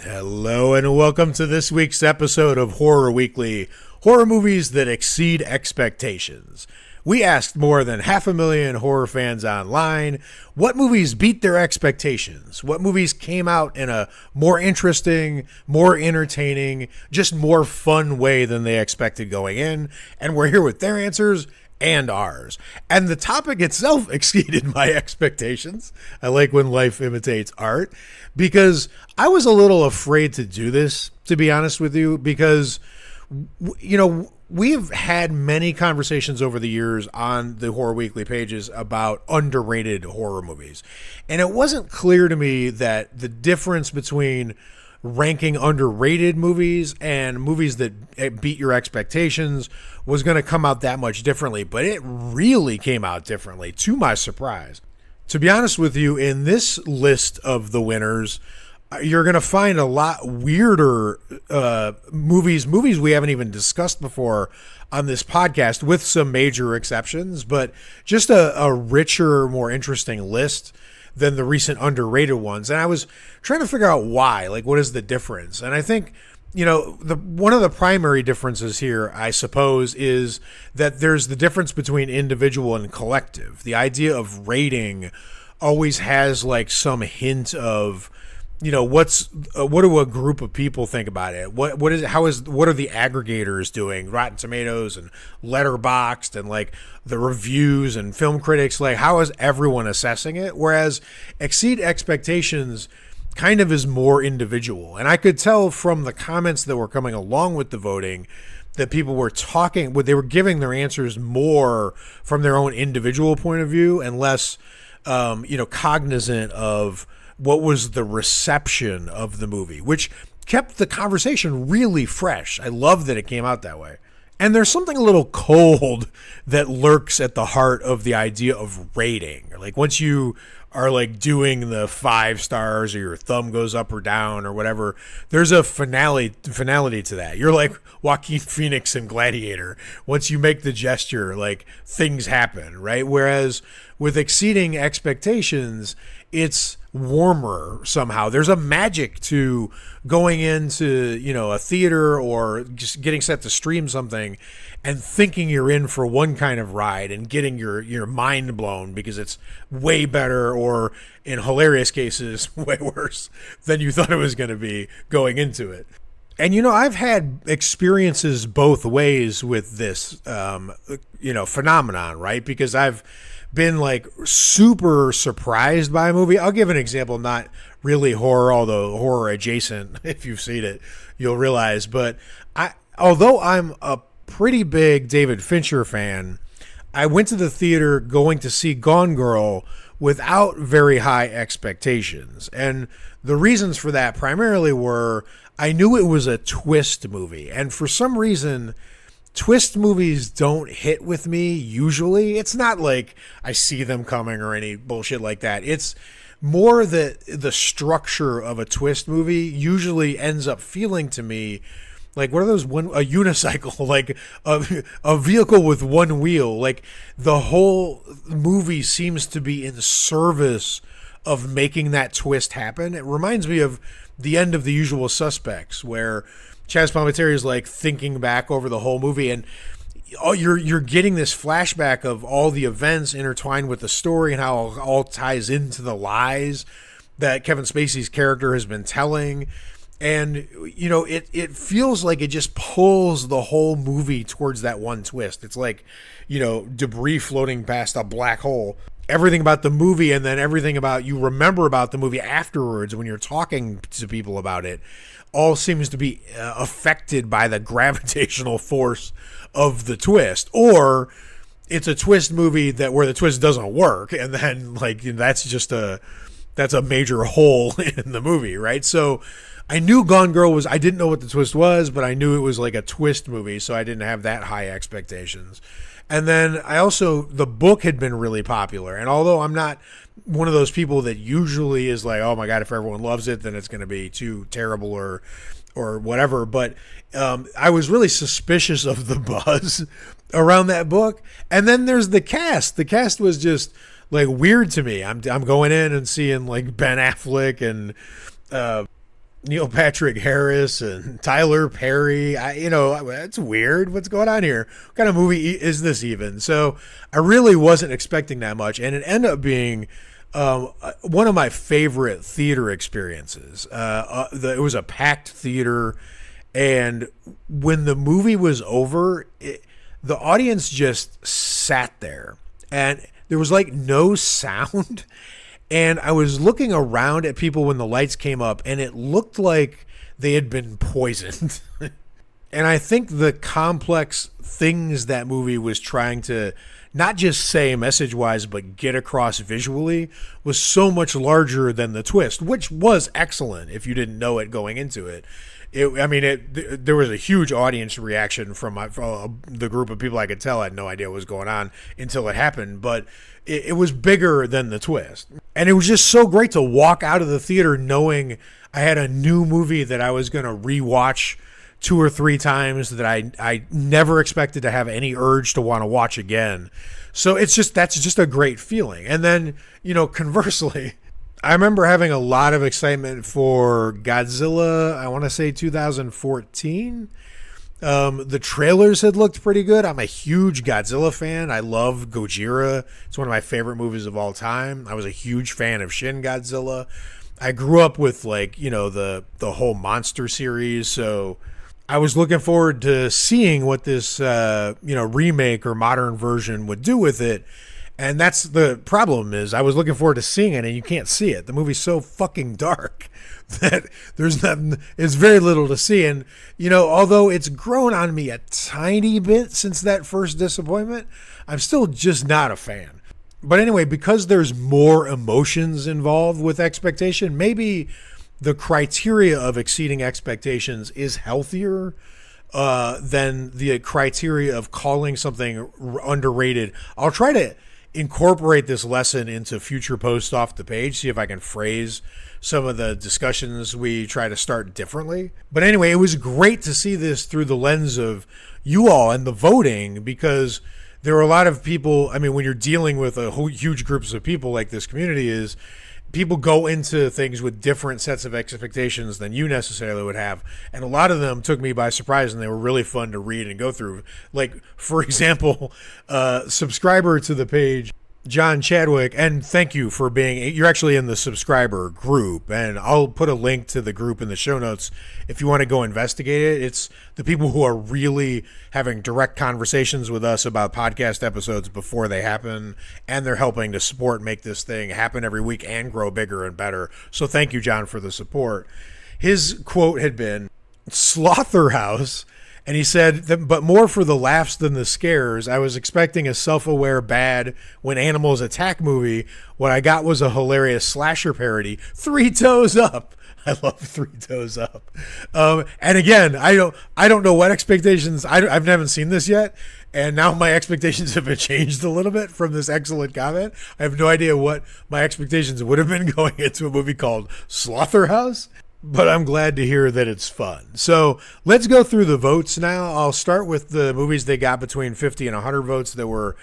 Hello and welcome to this week's episode of Horror Weekly, horror movies that exceed expectations. We asked more than 500,000 horror fans online what movies beat their expectations, what movies came out in a more interesting, more entertaining, just more fun way than they expected going in, and we're here with their answers and ours. And the topic itself exceeded my expectations. I like when life imitates art, because I was a little afraid to do this, to be honest with you, because, we've had many conversations over the years on the Horror Weekly pages about underrated horror movies. And it wasn't clear to me that the difference between ranking underrated movies and movies that beat your expectations was going to come out that much differently, but it really came out differently, to my surprise. To be honest with you, in this list of the winners, you're going to find a lot weirder movies we haven't even discussed before on this podcast, with some major exceptions, but just a richer, more interesting list than the recent underrated ones. And I was trying to figure out why, like, what is the difference? And I think, one of the primary differences here, I suppose, is that there's the difference between individual and collective. The idea of rating always has like some hint of, what do a group of people think about it? What are the aggregators doing? Rotten Tomatoes and Letterboxd and like the reviews and film critics, like how is everyone assessing it? Whereas Exceed Expectations kind of is more individual. And I could tell from the comments that were coming along with the voting that people were they were giving their answers more from their own individual point of view and less, cognizant of what was the reception of the movie, which kept the conversation really fresh. I love that it came out that way. And there's something a little cold that lurks at the heart of the idea of rating. Like once you are like doing the 5 stars or your thumb goes up or down or whatever, there's a finality to that. You're like Joaquin Phoenix in Gladiator. Once you make the gesture, like things happen, right? Whereas with Exceeding Expectations, it's warmer somehow. There's a magic to going into, a theater or just getting set to stream something and thinking you're in for one kind of ride and getting your mind blown because it's way better, or in hilarious cases, way worse than you thought it was going to be going into it. And, I've had experiences both ways with this, phenomenon, right? Because I've been like super surprised by a movie. I'll give an example, not really horror, although horror adjacent. If you've seen it, you'll realize. But although I'm a pretty big David Fincher fan, I went to the theater going to see Gone Girl without very high expectations. And the reasons for that primarily were I knew it was a twist movie. And for some reason, twist movies don't hit with me usually. It's not like I see them coming or any bullshit like that. It's more that the structure of a twist movie usually ends up feeling to me like, what are those, a unicycle, like a vehicle with one wheel. Like the whole movie seems to be in service of making that twist happen. It reminds me of the end of The Usual Suspects, where Chaz Palminteri is like thinking back over the whole movie, and you're getting this flashback of all the events intertwined with the story and how it all ties into the lies that Kevin Spacey's character has been telling. And, it feels like it just pulls the whole movie towards that one twist. It's like, debris floating past a black hole. Everything about the movie and then everything about you remember about the movie afterwards when you're talking to people about it all seems to be affected by the gravitational force of the twist. Or it's a twist movie where the twist doesn't work, and then that's a major hole in the movie, right? So I knew Gone Girl I didn't know what the twist was, but I knew it was like a twist movie, so I didn't have that high expectations. And then the book had been really popular. And although I'm not one of those people that usually is like, oh my God, if everyone loves it, then it's going to be too terrible or whatever. But I was really suspicious of the buzz around that book. And then there's the cast. The cast was just like weird to me. I'm going in and seeing like Ben Affleck and Neil Patrick Harris and Tyler Perry. It's weird. What's going on here? What kind of movie is this even? So I really wasn't expecting that much, and it ended up being one of my favorite theater experiences. It was a packed theater, and when the movie was over, the audience just sat there, and there was like no sound. And I was looking around at people when the lights came up, and it looked like they had been poisoned. And I think the complex things that movie was trying to not just say message-wise, but get across visually was so much larger than the twist, which was excellent if you didn't know it going into it. There was a huge audience reaction from the group of people. I could tell I had no idea what was going on until it happened, but it was bigger than the twist. And it was just so great to walk out of the theater knowing I had a new movie that I was going to rewatch 2 or 3 times that I never expected to have any urge to want to watch again. So that's just a great feeling. And then, conversely, I remember having a lot of excitement for Godzilla, I want to say 2014. The trailers had looked pretty good. I'm a huge Godzilla fan. I love Gojira. It's one of my favorite movies of all time. I was a huge fan of Shin Godzilla. I grew up with the whole monster series, so I was looking forward to seeing what this remake or modern version would do with it. And that's the problem, is I was looking forward to seeing it, and you can't see it. The movie's so fucking dark that it's very little to see. And, although it's grown on me a tiny bit since that first disappointment, I'm still just not a fan. But anyway, because there's more emotions involved with expectation, maybe the criteria of exceeding expectations is healthier than the criteria of calling something underrated. I'll try to incorporate this lesson into future posts off the page, see if I can phrase some of the discussions we try to start differently. But anyway, it was great to see this through the lens of you all and the voting, because there are a lot of people. When you're dealing with a whole huge groups of people like this community is, people go into things with different sets of expectations than you necessarily would have. And a lot of them took me by surprise, and they were really fun to read and go through. Like, for example, subscriber to the page, John Chadwick, and thank you for you're actually in the subscriber group, and I'll put a link to the group in the show notes if you want to go investigate it. It's the people who are really having direct conversations with us about podcast episodes before they happen, and they're helping to support make this thing happen every week and grow bigger and better. So thank you, John, for the support. His quote had been, "Slaughterhouse," and he said, "But more for the laughs than the scares. I was expecting a self-aware bad when animals attack movie. What I got was a hilarious slasher parody. 3 toes up." I love 3 toes up. And again, I don't know what expectations. I haven't seen this yet, and now my expectations have been changed a little bit from this excellent comment. I have no idea what my expectations would have been going into a movie called Slaughterhouse. But I'm glad to hear that it's fun. So let's go through the votes now. I'll start with the movies they got between 50 and 100 votes that were,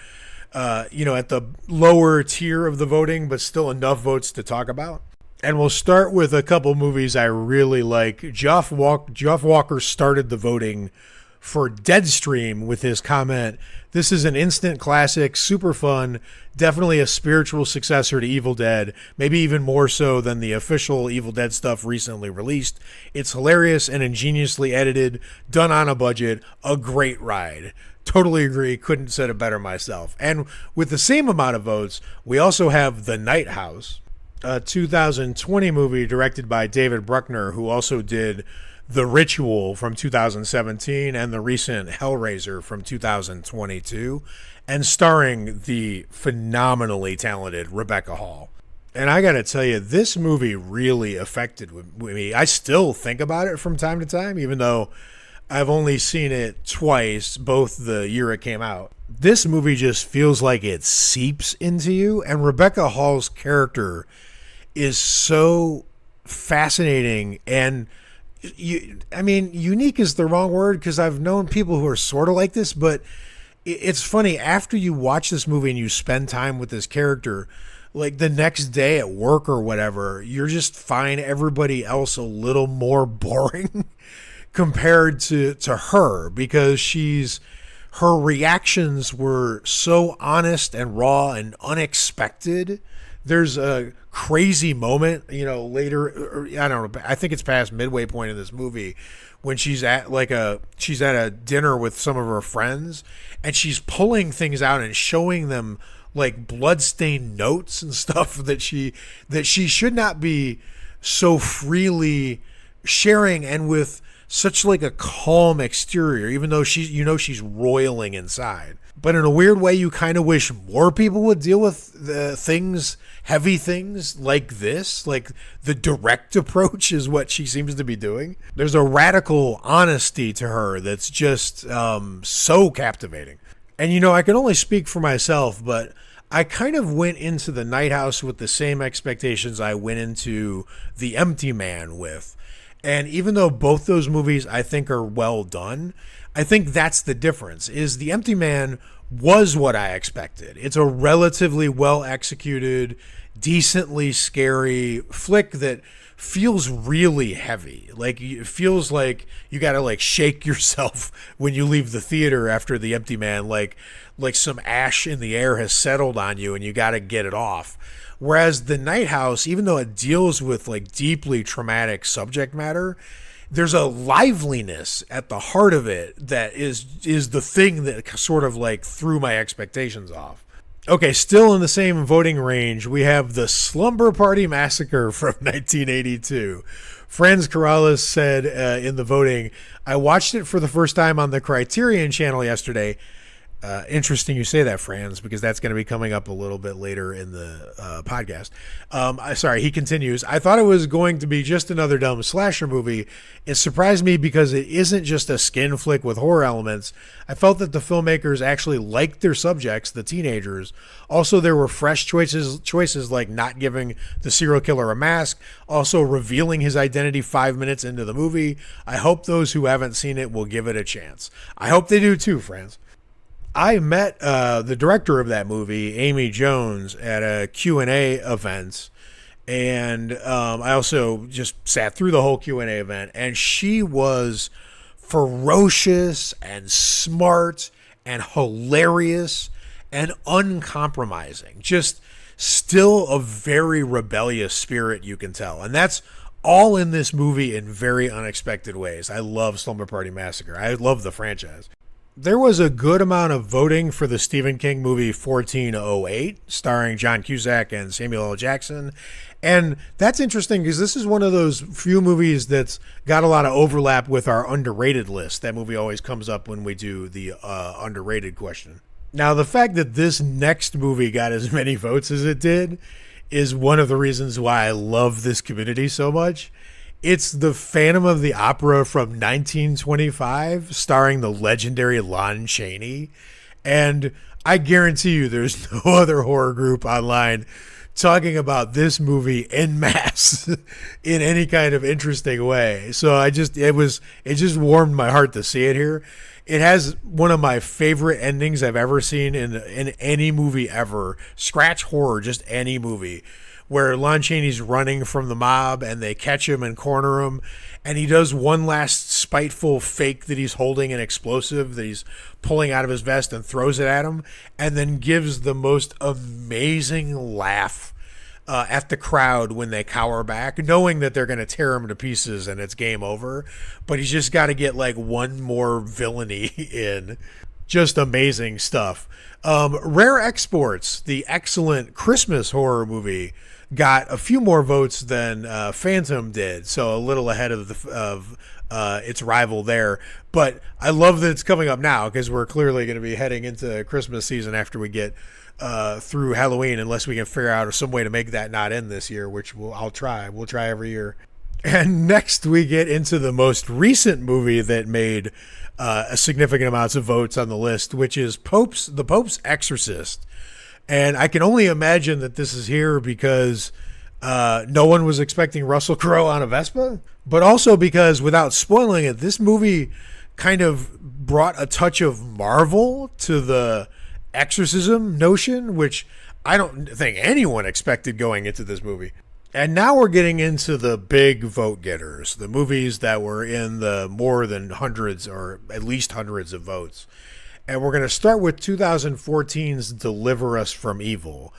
at the lower tier of the voting, but still enough votes to talk about. And we'll start with a couple movies I really like. Geoff Walker started the voting for Deadstream with his comment, "This is an instant classic, super fun, definitely a spiritual successor to Evil Dead, maybe even more so than the official Evil Dead stuff recently released. It's hilarious and ingeniously edited, done on a budget, a great ride." Totally agree, couldn't have said it better myself. And with the same amount of votes, we also have The Night House, a 2020 movie directed by David Bruckner, who also did The Ritual from 2017 and the recent Hellraiser from 2022, and starring the phenomenally talented Rebecca Hall. And I gotta tell you, this movie really affected me. I still think about it from time to time, even though I've only seen it twice, both the year it came out. This movie just feels like it seeps into you, and Rebecca Hall's character is so fascinating and unique is the wrong word, because I've known people who are sort of like this, but it's funny, after you watch this movie and you spend time with this character, like the next day at work or whatever, you're just find everybody else a little more boring compared to her, because her reactions were so honest and raw and unexpected. There's a crazy moment, later, I don't know, I think it's past midway point of this movie, when she's at a dinner with some of her friends, and she's pulling things out and showing them like bloodstained notes and stuff that she should not be so freely sharing, and with such like a calm exterior, even though she's roiling inside. But in a weird way, you kind of wish more people would deal with heavy things like this. Like the direct approach is what she seems to be doing. There's a radical honesty to her that's just so captivating. And I can only speak for myself, but I kind of went into The Night House with the same expectations I went into The Empty Man with. And even though both those movies I think are well done, I think that's the difference, is The Empty Man was what I expected. It's a relatively well executed, decently scary flick that feels really heavy. Like it feels like you got to like shake yourself when you leave the theater after The Empty Man, like some ash in the air has settled on you and you got to get it off. Whereas The Night House, even though it deals with like deeply traumatic subject matter, there's a liveliness at the heart of it that is the thing that sort of like threw my expectations off. Okay, still in the same voting range, we have The Slumber Party Massacre from 1982. Franz Corrales said in the voting, I watched it for the first time on the Criterion channel yesterday. Interesting you say that, Franz, because that's going to be coming up a little bit later in the podcast. He continues, I thought it was going to be just another dumb slasher movie. It surprised me because it isn't just a skin flick with horror elements. I felt that the filmmakers actually liked their subjects, the teenagers. Also, there were fresh choices like not giving the serial killer a mask, also revealing his identity 5 minutes into the movie. I hope those who haven't seen it will give it a chance. I hope they do too, Franz. I met the director of that movie, Amy Jones, at a Q&A event, and I also just sat through the whole Q&A event, and she was ferocious and smart and hilarious and uncompromising. Just still a very rebellious spirit, you can tell. And that's all in this movie in very unexpected ways. I love Slumber Party Massacre. I love the franchise. There was a good amount of voting for the Stephen King movie 1408, starring John Cusack and Samuel L. Jackson. And that's interesting because this is one of those few movies that's got a lot of overlap with our underrated list. That movie always comes up when we do the underrated question. Now, the fact that this next movie got as many votes as it did is one of the reasons why I love this community so much. It's the Phantom of the Opera from 1925, starring the legendary Lon Chaney. And I guarantee you there's no other horror group online talking about this movie en masse in any kind of interesting way. So it just warmed my heart to see it here. It has one of my favorite endings I've ever seen in any movie ever. Scratch horror, just any movie, where Lon Chaney's running from the mob and they catch him and corner him, and he does one last spiteful fake that he's holding an explosive that he's pulling out of his vest and throws it at him, and then gives the most amazing laugh at the crowd when they cower back, knowing that they're going to tear him to pieces and it's game over. But he's just got to get like one more villainy in. Just amazing stuff. Rare Exports, the excellent Christmas horror movie, got a few more votes than Phantom did, so a little ahead of its rival there. But I love that it's coming up now because we're clearly going to be heading into Christmas season after we get through Halloween, unless we can figure out some way to make that not end this year, which I'll try. We'll try every year. And next we get into the most recent movie that made a significant amounts of votes on the list, which is The Pope's Exorcist. And I can only imagine that this is here because no one was expecting Russell Crowe on a Vespa, but also because, without spoiling it, this movie kind of brought a touch of Marvel to the exorcism notion, which I don't think anyone expected going into this movie. And now we're getting into the big vote getters, the movies that were in the more than hundreds or at least hundreds of votes. And we're going to start with 2014's Deliver Us from Evil.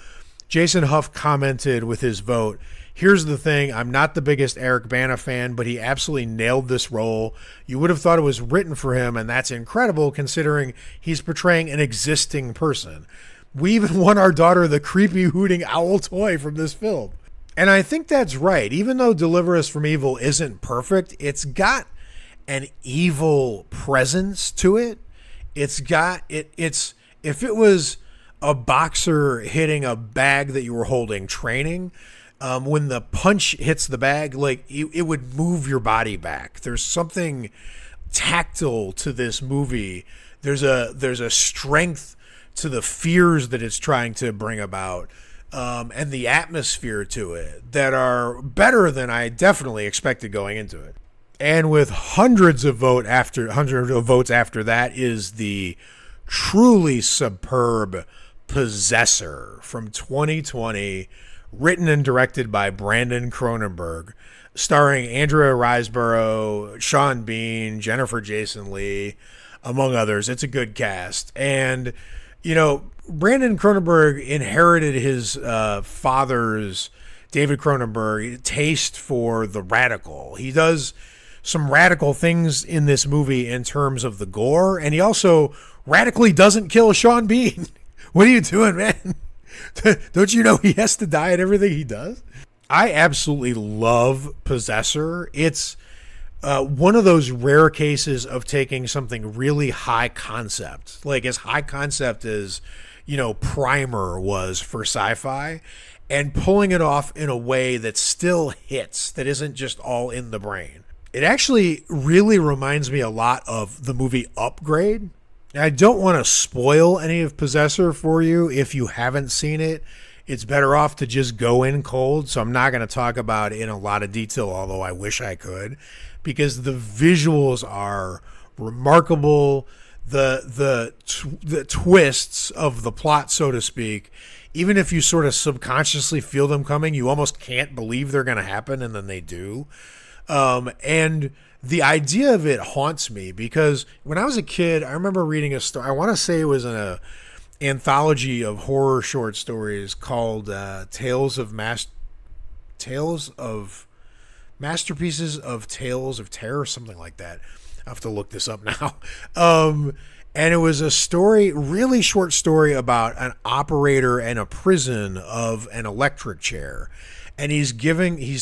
Jason Huff commented with his vote, "Here's the thing, I'm not the biggest Eric Bana fan, but he absolutely nailed this role. You would have thought it was written for him, and that's incredible considering he's portraying an existing person. We even won our daughter the creepy hooting owl toy from this film." And I think that's right. Even though Deliver Us from Evil isn't perfect, it's got an evil presence to it. It's if it was a boxer hitting a bag that you were holding training, when the punch hits the bag, like it would move your body back. There's something tactile to this movie. There's a strength to the fears that it's trying to bring about. And the atmosphere to it that are better than I definitely expected going into it. And with hundreds of votes after that is the truly superb Possessor from 2020, written and directed by Brandon Cronenberg, starring Andrea Riseborough, Sean Bean, Jennifer Jason Leigh, among others. It's a good cast. And, you know, Brandon Cronenberg inherited his father's, David Cronenberg, taste for the radical. He does some radical things in this movie in terms of the gore, and he also radically doesn't kill Sean Bean. What are you doing, man? Don't you know he has to die at everything he does? I absolutely love Possessor. It's one of those rare cases of taking something really high concept, like as high concept as, you know, Primer was for sci-fi, and pulling it off in a way that still hits, that isn't just all in the brain. It actually really reminds me a lot of the movie Upgrade. I don't want to spoil any of Possessor for you if you haven't seen it. It's better off to just go in cold, so I'm not going to talk about it in a lot of detail, although I wish I could, because the visuals are remarkable. The twists of the plot, so to speak, even if you sort of subconsciously feel them coming, you almost can't believe they're going to happen, and then they do. And the idea of it haunts me because when I was a kid, I remember reading a story. I want to say it was in a anthology of horror short stories called Tales of Masterpieces of Tales of Terror, something like that. I have to look this up now. And it was a story, really short story about an operator in a prison of an electric chair. And he's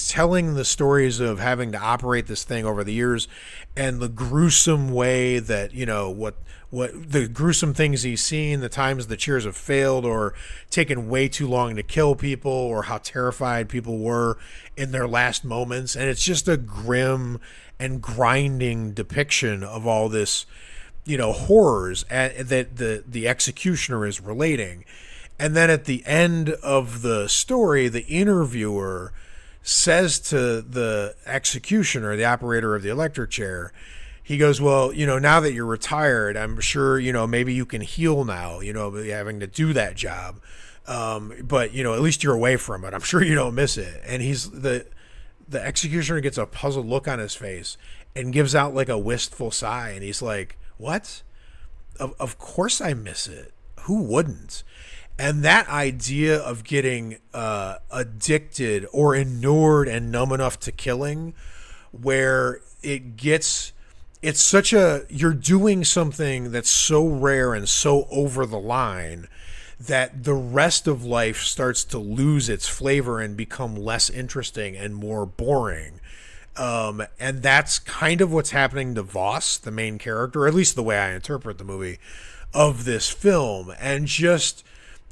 telling the stories of having to operate this thing over the years and the gruesome way that, you know, what the gruesome things he's seen, the times the chairs have failed or taken way too long to kill people, or how terrified people were in their last moments. And it's just a grim and grinding depiction of all this, you know, horrors that the executioner is relating. And then at the end of the story, the interviewer says to the executioner, the operator of the electric chair, he goes, "Well, you know, now that you're retired, I'm sure, you know, maybe you can heal now, you know, having to do that job. But, you know, at least you're away from it. I'm sure you don't miss it." And the executioner gets a puzzled look on his face and gives out like a wistful sigh. And he's like, "What? Of course I miss it. Who wouldn't?" And that idea of getting addicted or inured and numb enough to killing, where it's such you're doing something that's so rare and so over the line that the rest of life starts to lose its flavor and become less interesting and more boring. And that's kind of what's happening to Voss, the main character, or at least the way I interpret the movie of this film. And just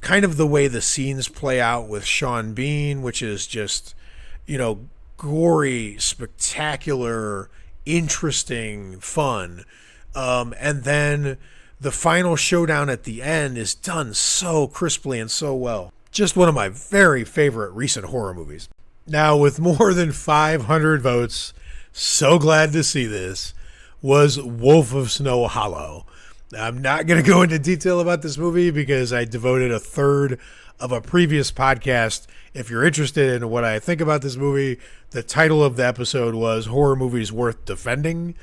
kind of the way the scenes play out with Sean Bean, which is just, you know, gory, spectacular, interesting, fun. And then the final showdown at the end is done so crisply and so well. Just one of my very favorite recent horror movies. Now, with more than 500 votes, so glad to see this, was Wolf of Snow Hollow. I'm not going to go into detail about this movie because I devoted a third of a previous podcast. If you're interested in what I think about this movie, the title of the episode was Horror Movies Worth Defending.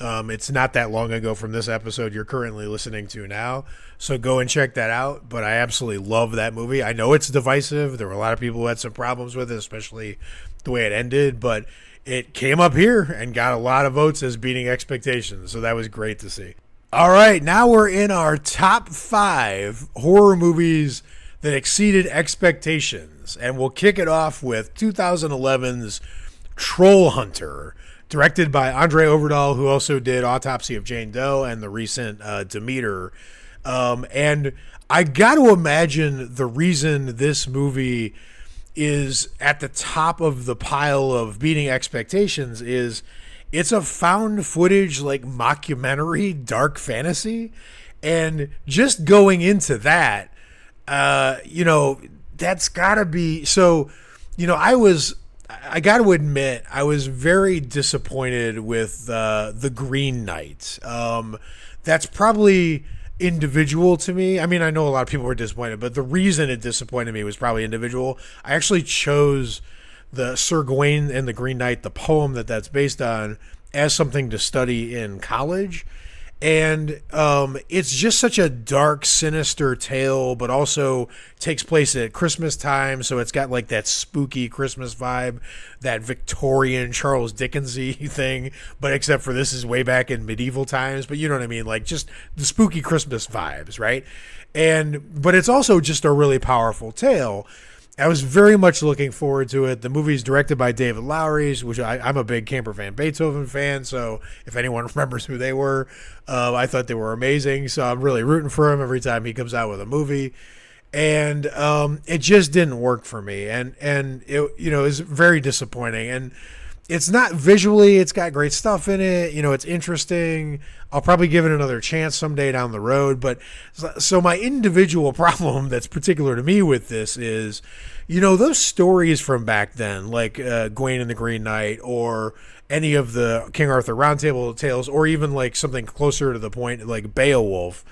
It's not that long ago from this episode you're currently listening to now, so go and check that out. But I absolutely love that movie. I know it's divisive. There were a lot of people who had some problems with it, especially the way it ended, but it came up here and got a lot of votes as beating expectations, so that was great to see. All right, now we're in our top 5 horror movies that exceeded expectations, and we'll kick it off with 2011's Troll Hunter, directed by Andre Overdahl, who also did Autopsy of Jane Doe and the recent Demeter. And I got to imagine the reason this movie is at the top of the pile of beating expectations is it's a found footage, like, mockumentary dark fantasy. And just going into that, that's got to be... So, I got to admit, I was very disappointed with The Green Knight. That's probably individual to me. I mean, I know a lot of people were disappointed, but the reason it disappointed me was probably individual. I actually chose the Sir Gawain and the Green Knight, the poem that's based on, as something to study in college. And it's just such a dark, sinister tale, but also takes place at Christmas time. So it's got like that spooky Christmas vibe, that Victorian Charles Dickens-y thing. But except for this is way back in medieval times. But you know what I mean? Like just the spooky Christmas vibes, right? But it's also just a really powerful tale. I was very much looking forward to it. The movie's directed by David Lowery, which I'm a big Camper Van Beethoven fan, so if anyone remembers who they were, I thought they were amazing, so I'm really rooting for him every time he comes out with a movie. And it just didn't work for me, and it is very disappointing. And it's not visually, it's got great stuff in it. It's interesting. I'll probably give it another chance someday down the road. But so my individual problem that's particular to me with this is, those stories from back then, like Gawain and the Green Knight, or any of the King Arthur Round Table tales, or even like something closer to the point, like Beowulf.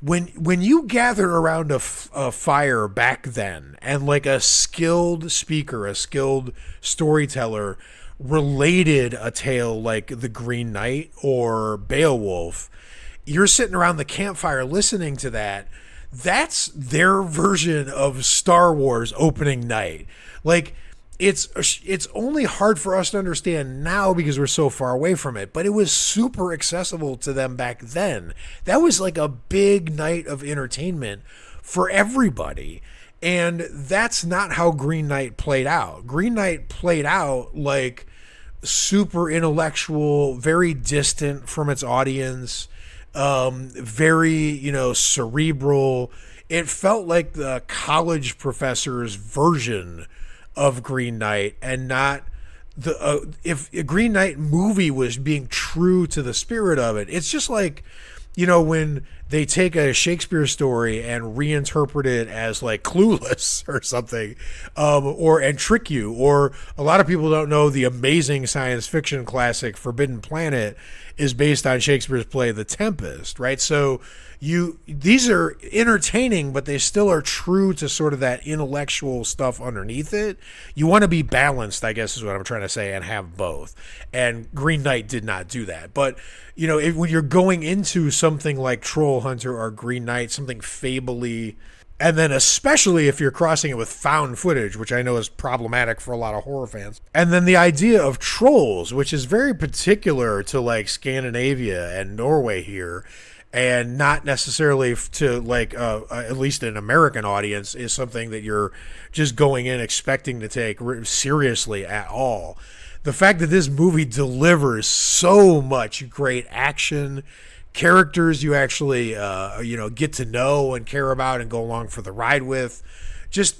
When you gathered around a fire back then, and like a skilled speaker, a skilled storyteller related a tale like The Green Knight or Beowulf, you're sitting around the campfire listening to that. That's their version of Star Wars opening night. Like, it's only hard for us to understand now because we're so far away from it, but it was super accessible to them back then. That was like a big night of entertainment for everybody. And that's not how Green Knight played out. Green Knight played out like super intellectual, very distant from its audience, very, cerebral. It felt like the college professor's version of Green Knight, and not if a Green Knight movie was being true to the spirit of it. It's just like, when they take a Shakespeare story and reinterpret it as like Clueless or something, and trick you. Or a lot of people don't know the amazing science fiction classic Forbidden Planet is based on Shakespeare's play The Tempest, right? So these are entertaining, but they still are true to sort of that intellectual stuff underneath it. You want to be balanced, I guess is what I'm trying to say, and have both. And Green Knight did not do that. But, when you're going into something like Troll Hunter or Green Knight, something fably, and then especially if you're crossing it with found footage, which I know is problematic for a lot of horror fans. And then the idea of trolls, which is very particular to like Scandinavia and Norway here, and not necessarily to like at least an American audience, is something that you're just going in expecting to take seriously at all. The fact that this movie delivers so much great action, characters you actually get to know and care about and go along for the ride with, just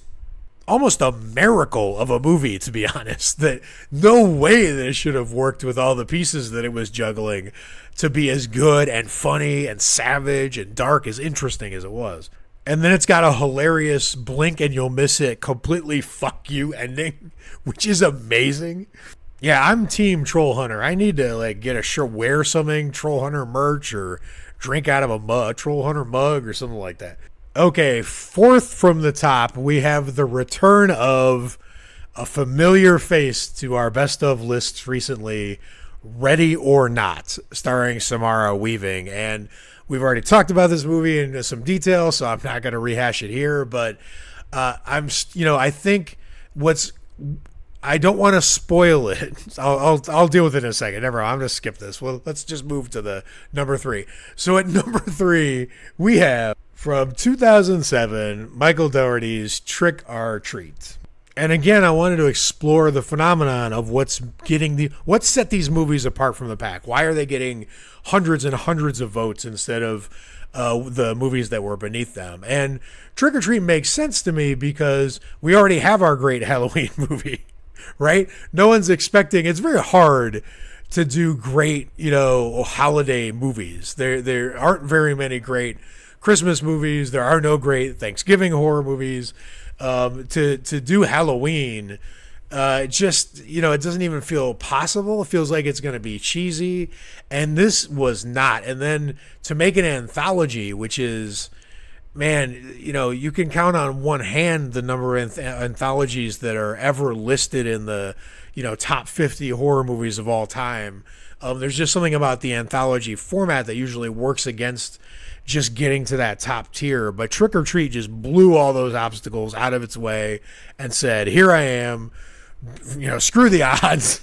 almost a miracle of a movie, to be honest. That no way that it should have worked with all the pieces that it was juggling to be as good and funny and savage and dark, as interesting as it was. And then it's got a hilarious blink and you'll miss it completely fuck you ending, which is amazing. Yeah, I'm team Troll Hunter. I need to like get a shirt, wear something Troll Hunter merch or drink out of a mug, troll hunter mug or something like that. Okay, fourth from the top, we have the return of a familiar face to our best of lists recently, Ready or Not, starring Samara Weaving. And we've already talked about this movie in some detail, so I'm not going to rehash it here. But I think I don't want to spoil it. I'll deal with it in a second. Never mind, I'm going to skip this. Well, let's just move to the number 3. So at number 3, we have from 2007, Michael Dougherty's Trick or Treat. And again, I wanted to explore the phenomenon of what set these movies apart from the pack. Why are they getting hundreds and hundreds of votes instead of the movies that were beneath them? And Trick or Treat makes sense to me because we already have our great Halloween movie, right? No one's expecting. It's very hard to do great, holiday movies. There aren't very many great Christmas movies. There are no great Thanksgiving horror movies. To do Halloween, it doesn't even feel possible. It feels like it's going to be cheesy, and this was not. And then to make an anthology, which is, man, you can count on one hand the number of anthologies that are ever listed in the, top 50 horror movies of all time. There's just something about the anthology format that usually works against just getting to that top tier. But Trick or Treat just blew all those obstacles out of its way and said, here I am, screw the odds.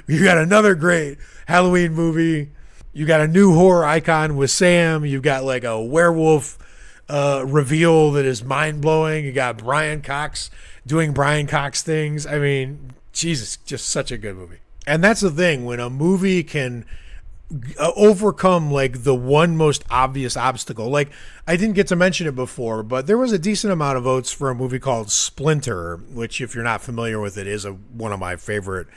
You got another great Halloween movie. You got a new horror icon with Sam. You've got like a werewolf reveal that is mind-blowing. You got Brian Cox doing Brian Cox things. I mean, Jesus, just such a good movie. And that's the thing, when a movie can overcome like the one most obvious obstacle. Like, I didn't get to mention it before, but there was a decent amount of votes for a movie called Splinter, which, if you're not familiar with it, is one of my favorite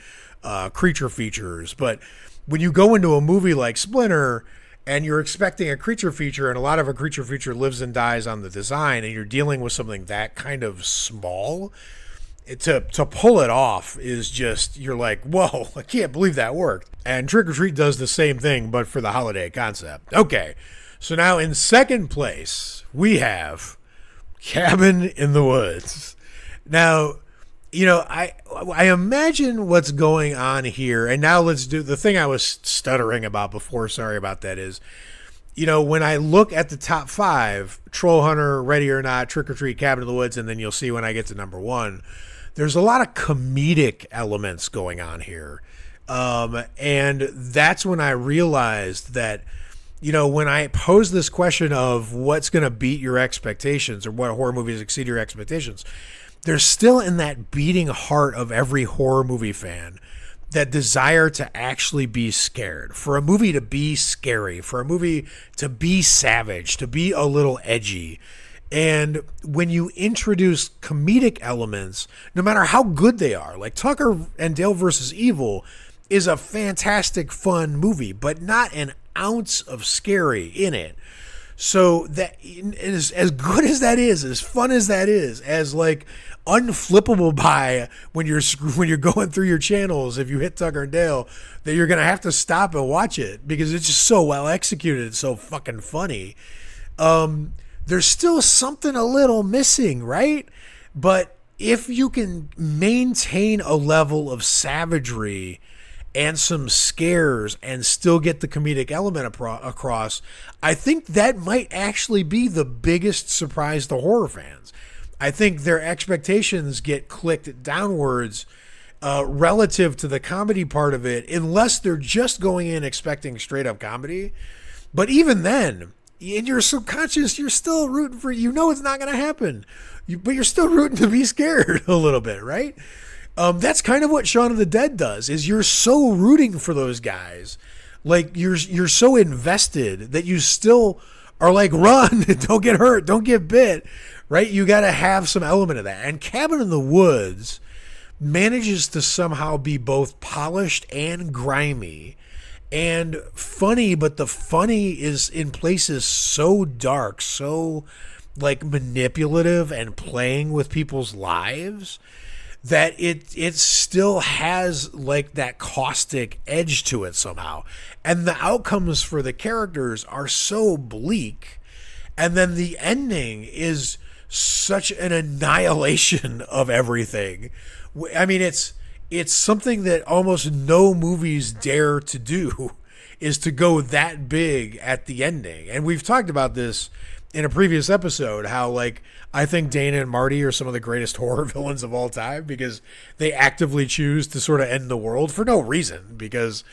creature features. But when you go into a movie like Splinter and you're expecting a creature feature, and a lot of a creature feature lives and dies on the design, and you're dealing with something that kind of small, to pull it off is just, you're like, whoa, I can't believe that worked. And Trick or Treat does the same thing, but for the holiday concept. Okay, so now in second place, we have Cabin in the Woods. Now, I imagine what's going on here, and now let's do the thing I was stuttering about before. Sorry about that. Is, when I look at the top 5, Troll Hunter, Ready or Not, Trick or Treat, Cabin in the Woods, and then you'll see when I get to number 1, there's a lot of comedic elements going on here. And that's when I realized that, when I pose this question of what's going to beat your expectations or what horror movies exceed your expectations, there's still in that beating heart of every horror movie fan that desire to actually be scared, for a movie to be scary, for a movie to be savage, to be a little edgy. And when you introduce comedic elements, no matter how good they are, like Tucker and Dale versus Evil is a fantastic, fun movie, but not an ounce of scary in it. So that is, as good as that is, as fun as that is, as like unflippable by when you're going through your channels, if you hit Tucker and Dale, that you're gonna have to stop and watch it because it's just so well executed, it's so fucking funny. There's still something a little missing, right? But if you can maintain a level of savagery and some scares and still get the comedic element across, I think that might actually be the biggest surprise to horror fans. I think their expectations get clicked downwards relative to the comedy part of it, unless they're just going in expecting straight up comedy. But even then, in your subconscious, you're still rooting for, it's not going to happen, but you're still rooting to be scared a little bit, right? That's kind of what Shaun of the Dead does, is you're so rooting for those guys. Like, you're so invested that you still are like, run, don't get hurt, don't get bit, right? You got to have some element of that. And Cabin in the Woods manages to somehow be both polished and grimy and funny, but the funny is in places so dark, so like manipulative and playing with people's lives, that it still has like that caustic edge to it somehow. And the outcomes for the characters are so bleak. And then the ending is such an annihilation of everything. I mean, it's something that almost no movies dare to do, is to go that big at the ending. And we've talked about this in a previous episode, how like I think Dana and Marty are some of the greatest horror villains of all time, because they actively choose to sort of end the world for no reason, because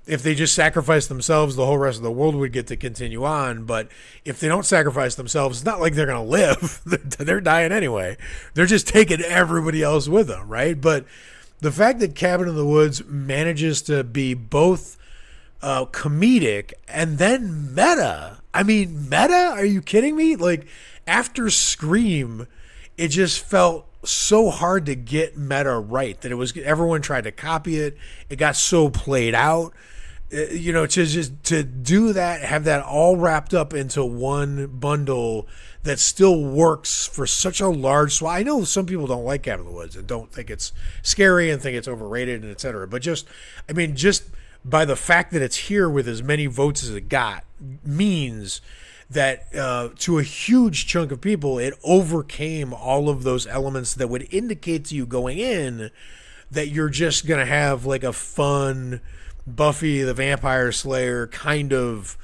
if they just sacrifice themselves, the whole rest of the world would get to continue on. But if they don't sacrifice themselves, it's not like they're going to live. They're dying anyway. They're just taking everybody else with them, right? But the fact that Cabin in the Woods manages to be both comedic and then meta. I mean, meta? Are you kidding me? Like, after Scream, it just felt so hard to get meta right, that it was, everyone tried to copy it. It got so played out. You know, to do that, have that all wrapped up into one bundle that still works for such a large swath. I know some people don't like Cabin in the Woods and don't think it's scary and think it's overrated and etc. But just by the fact that it's here with as many votes as it got means that to a huge chunk of people, it overcame all of those elements that would indicate to you going in that you're just going to have like a fun Buffy the Vampire Slayer kind of,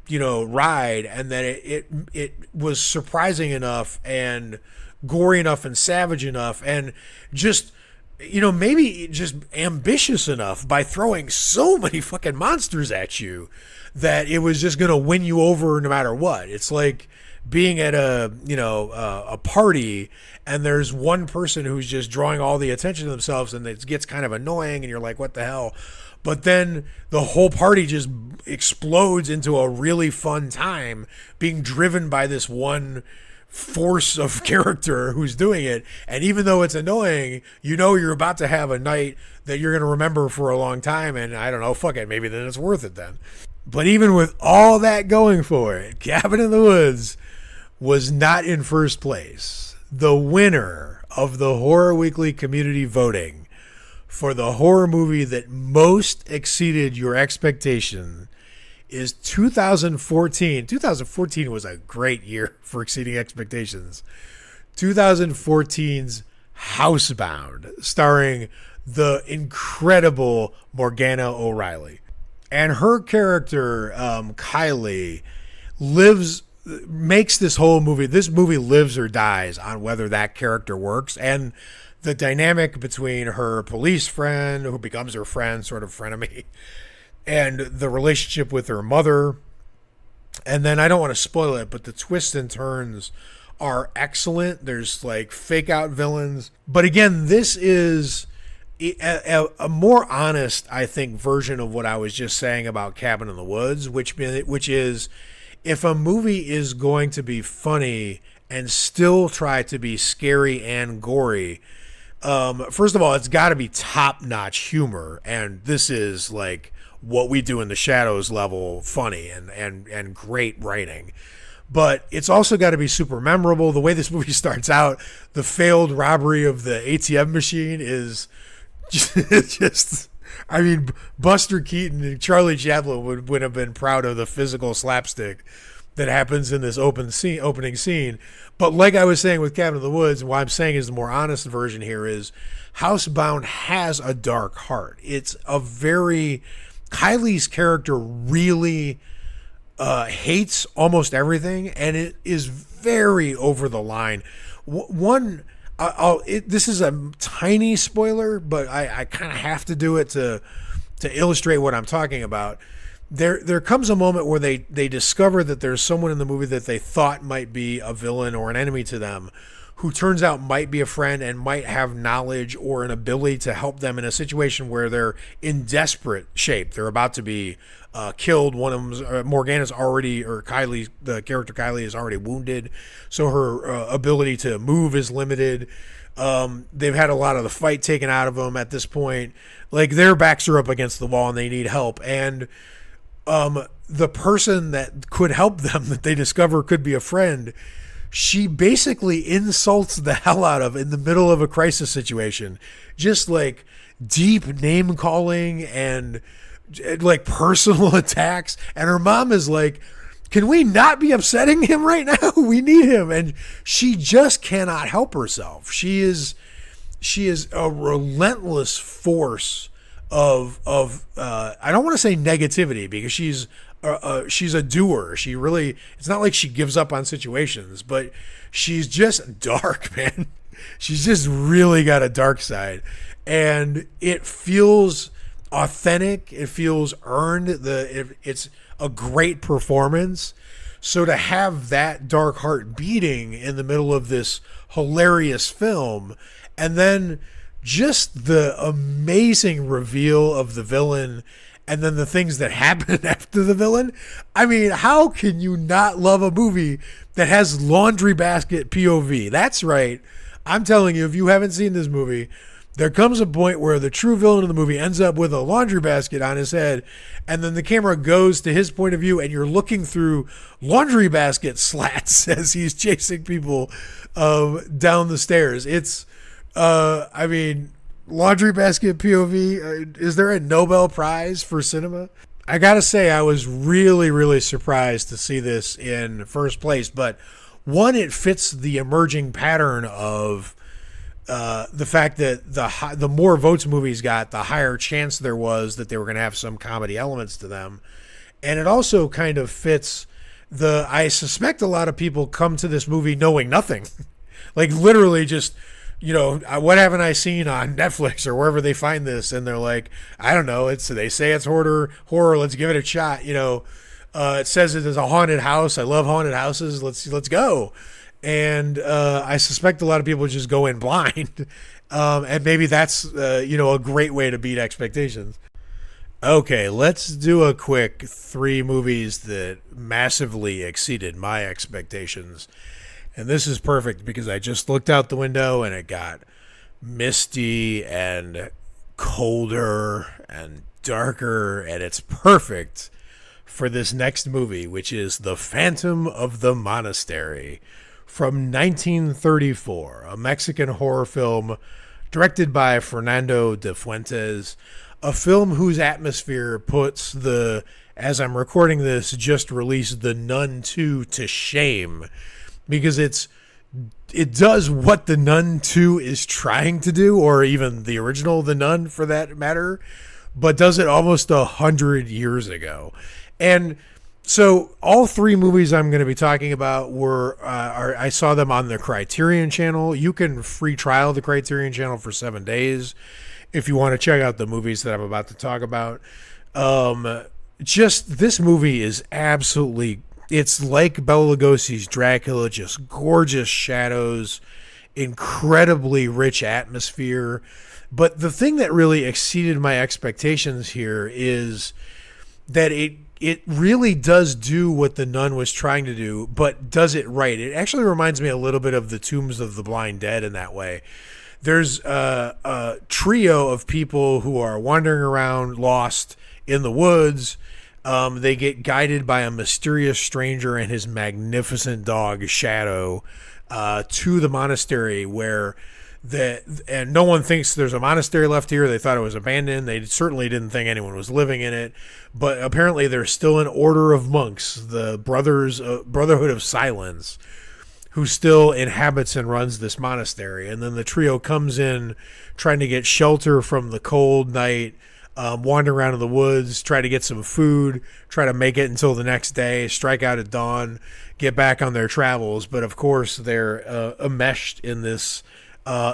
ride, and that it was surprising enough and gory enough and savage enough and just, maybe just ambitious enough by throwing so many fucking monsters at you that it was just going to win you over no matter what. It's like being at a party and there's one person who's just drawing all the attention to themselves, and it gets kind of annoying and you're like, what the hell? But then the whole party just explodes into a really fun time being driven by this one force of character who's doing it. And even though it's annoying, you're about to have a night that you're going to remember for a long time. And I don't know, fuck it, maybe then it's worth it then. But even with all that going for it, Cabin in the Woods was not in first place. The winner of the Horror Weekly community voting for the horror movie that most exceeded your expectation is 2014. 2014 was a great year for exceeding expectations. 2014's Housebound, starring the incredible Morgana O'Reilly. And her character, Kylie, makes this whole movie. This movie lives or dies on whether that character works. And the dynamic between her police friend, who becomes her friend, sort of frenemy, and the relationship with her mother. And then I don't want to spoil it, but the twists and turns are excellent. There's like fake out villains. But again, this is a more honest, I think, version of what I was just saying about Cabin in the Woods, which is, if a movie is going to be funny and still try to be scary and gory, first of all, it's got to be top-notch humor, and this is like What We Do in the Shadows level funny and great writing. But it's also got to be super memorable. The way this movie starts out, the failed robbery of the ATM machine is just I mean, Buster Keaton and Charlie Chaplin would have been proud of the physical slapstick that happens in this opening scene. But like I was saying with Cabin in the Woods, and what I'm saying is the more honest version here is Housebound has a dark heart. It's a very... Kylie's character really hates almost everything, and it is very over the line. This is a tiny spoiler, but I kind of have to do it to illustrate what I'm talking about. There comes a moment where they discover that there's someone in the movie that they thought might be a villain or an enemy to them, who turns out might be a friend and might have knowledge or an ability to help them in a situation where they're in desperate shape. They're about to be killed. One of them's Morgana's already, or Kylie, the character Kylie, is already wounded, so her ability to move is limited. They've had a lot of the fight taken out of them at this point. Like, their backs are up against the wall and they need help. And the person that could help them, that they discover could be a friend, she basically insults the hell out of in the middle of a crisis situation. Just like deep name calling and like personal attacks. And her mom is like, can we not be upsetting him right now? We need him. And she just cannot help herself. She is a relentless force of I don't want to say negativity, because she's a doer. She really, it's not like she gives up on situations, but she's just dark, man. She's just really got a dark side, and it feels authentic. It feels earned. It's a great performance. So to have that dark heart beating in the middle of this hilarious film, and then just the amazing reveal of the villain, and then the things that happen after the villain. I mean, how can you not love a movie that has laundry basket POV? That's right. I'm telling you, if you haven't seen this movie, there comes a point where the true villain of the movie ends up with a laundry basket on his head, and then the camera goes to his point of view, and you're looking through laundry basket slats as he's chasing people down the stairs. It's, I mean, laundry basket POV. Is there a Nobel Prize for cinema? I gotta say, I was really, really surprised to see this in first place. But one, it fits the emerging pattern of the fact that the more votes movies got, the higher chance there was that they were going to have some comedy elements to them. And it also kind of fits I suspect a lot of people come to this movie knowing nothing. Like literally just, what haven't I seen on Netflix or wherever they find this? And they're like, I don't know. They say it's horror. Let's give it a shot. It says it is a haunted house. I love haunted houses. Let's go. And I suspect a lot of people just go in blind, and maybe that's a great way to beat expectations. Okay, let's do a quick 3 movies that massively exceeded my expectations, and this is perfect because I just looked out the window and it got misty and colder and darker, and it's perfect for this next movie, which is The Phantom of the Monastery. From 1934, a Mexican horror film directed by Fernando de Fuentes, a film whose atmosphere puts as I'm recording this, just released The Nun 2 to shame, because it does what The Nun 2 is trying to do, or even the original The Nun for that matter, but does it almost 100 years ago. And so all 3 movies I'm going to be talking about I saw them on the Criterion channel. You can free trial the Criterion channel for 7 days if you want to check out the movies that I'm about to talk about. Just this movie is absolutely, it's like Bela Lugosi's Dracula, just gorgeous shadows, incredibly rich atmosphere. But the thing that really exceeded my expectations here is that it really does do what The Nun was trying to do, but does it right. It actually reminds me a little bit of the Tombs of the Blind Dead in that way. There's a trio of people who are wandering around lost in the woods. They get guided by a mysterious stranger and his magnificent dog, Shadow, to the monastery where and no one thinks there's a monastery left here. They thought it was abandoned. They certainly didn't think anyone was living in it. But apparently there's still an order of monks, the Brotherhood of Silence, who still inhabits and runs this monastery. And then the trio comes in trying to get shelter from the cold night, wander around in the woods, try to get some food, try to make it until the next day, strike out at dawn, get back on their travels. But of course they're enmeshed in this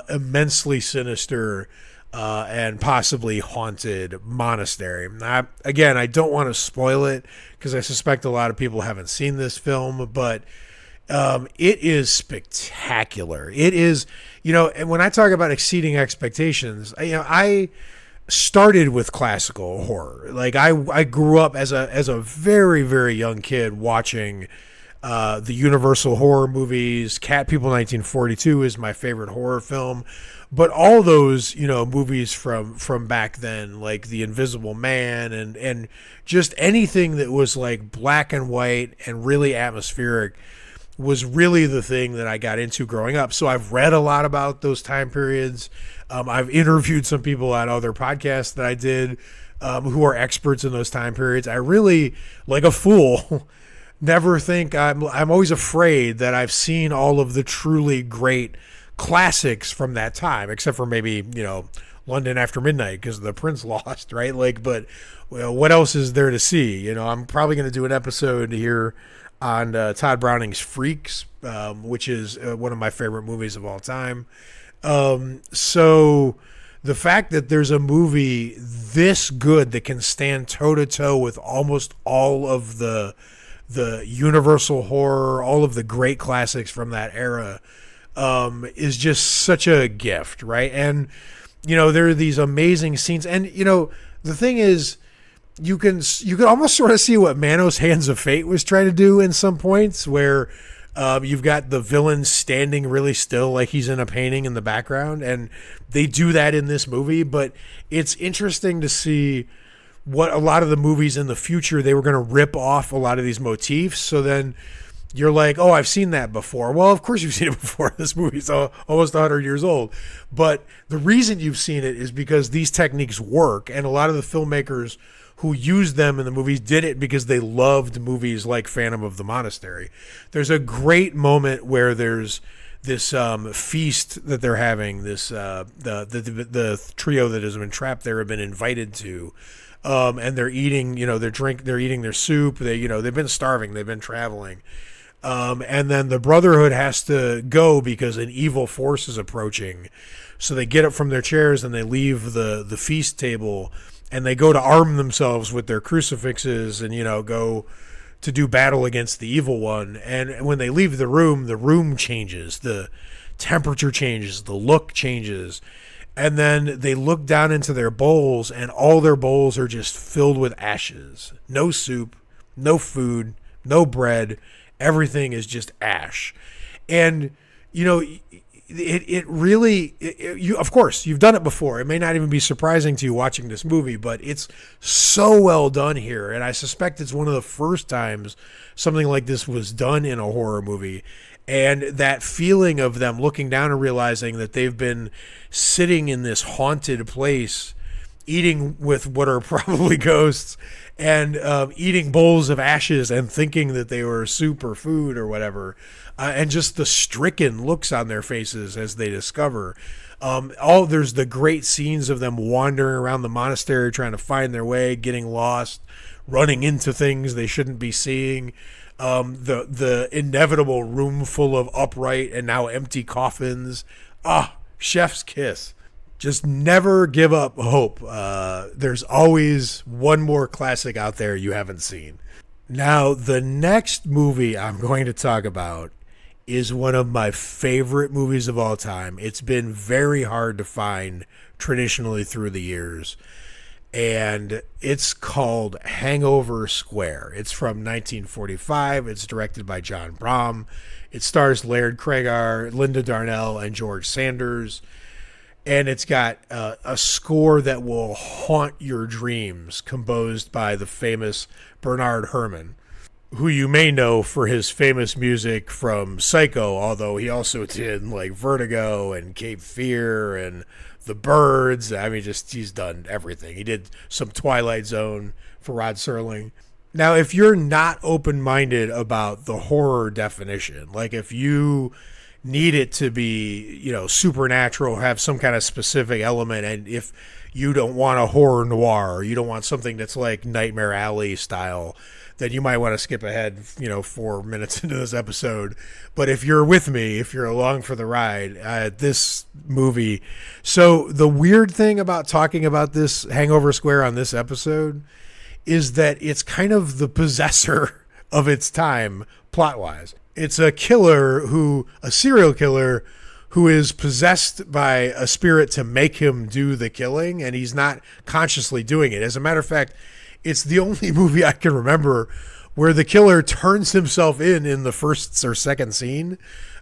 immensely sinister and possibly haunted monastery. Again, I don't want to spoil it because I suspect a lot of people haven't seen this film, but it is spectacular. It is, and when I talk about exceeding expectations, I started with classical horror. Like I grew up as a very, very young kid watching the Universal horror movies. Cat People 1942 is my favorite horror film. But all those, movies from back then, like The Invisible Man and just anything that was like black and white and really atmospheric, was really the thing that I got into growing up. So I've read a lot about those time periods. I've interviewed some people on other podcasts that I did who are experts in those time periods. I really, like a fool, never think I'm always afraid that I've seen all of the truly great classics from that time, except for maybe, London After Midnight because the Prince lost, right? Like, but what else is there to see? I'm probably going to do an episode here on Todd Browning's Freaks, which is one of my favorite movies of all time. So the fact that there's a movie this good that can stand toe-to-toe with almost all of the universal horror, all of the great classics from that era, is just such a gift, right? And, there are these amazing scenes. And, the thing is, you can almost sort of see what Manos Hands of Fate was trying to do in some points where you've got the villain standing really still like he's in a painting in the background, and they do that in this movie. But it's interesting to see what a lot of the movies in the future, they were going to rip off a lot of these motifs. So then you're like, oh, I've seen that before. Well, of course you've seen it before. This movie's almost 100 years old. But the reason you've seen it is because these techniques work, and a lot of the filmmakers who used them in the movies did it because they loved movies like Phantom of the Monastery. There's a great moment where there's this feast that they're having. This the trio that has been trapped there have been invited to, and they're eating. They're eating their soup. They've been starving. They've been traveling, and then the Brotherhood has to go because an evil force is approaching. So they get up from their chairs and they leave the feast table. And they go to arm themselves with their crucifixes and, go to do battle against the evil one. And when they leave the room changes. The temperature changes. The look changes. And then they look down into their bowls, and all their bowls are just filled with ashes. No soup, no food, no bread. Everything is just ash. And, it really, of course, you've done it before. It may not even be surprising to you watching this movie, but it's so well done here. And I suspect it's one of the first times something like this was done in a horror movie. And that feeling of them looking down and realizing that they've been sitting in this haunted place, eating with what are probably ghosts, and eating bowls of ashes and thinking that they were soup or food or whatever. And just the stricken looks on their faces as they discover. There's the great scenes of them wandering around the monastery trying to find their way, getting lost, running into things they shouldn't be seeing. The inevitable room full of upright and now empty coffins. Chef's kiss. Just never give up hope. There's always one more classic out there you haven't seen. Now, the next movie I'm going to talk about is one of my favorite movies of all time. It's been very hard to find traditionally through the years. And it's called Hangover Square. It's from 1945. It's directed by John Brom. It stars Laird Cregar, Linda Darnell, and George Sanders. And it's got a score that will haunt your dreams, composed by the famous Bernard Herrmann, who you may know for his famous music from Psycho, although he also did like Vertigo and Cape Fear and The Birds. I mean, he's done everything. He did some Twilight Zone for Rod Serling. Now, if you're not open-minded about the horror definition, like if you need it to be, supernatural, have some kind of specific element, and if you don't want a horror noir, or you don't want something that's like Nightmare Alley style, then you might want to skip ahead, 4 minutes into this episode. But if you're with me, if you're along for the ride, this movie. So the weird thing about talking about this Hangover Square on this episode is that it's kind of the possessor of its time plot-wise. It's a serial killer who is possessed by a spirit to make him do the killing, and he's not consciously doing it. As a matter of fact, it's the only movie I can remember where the killer turns himself in the first or second scene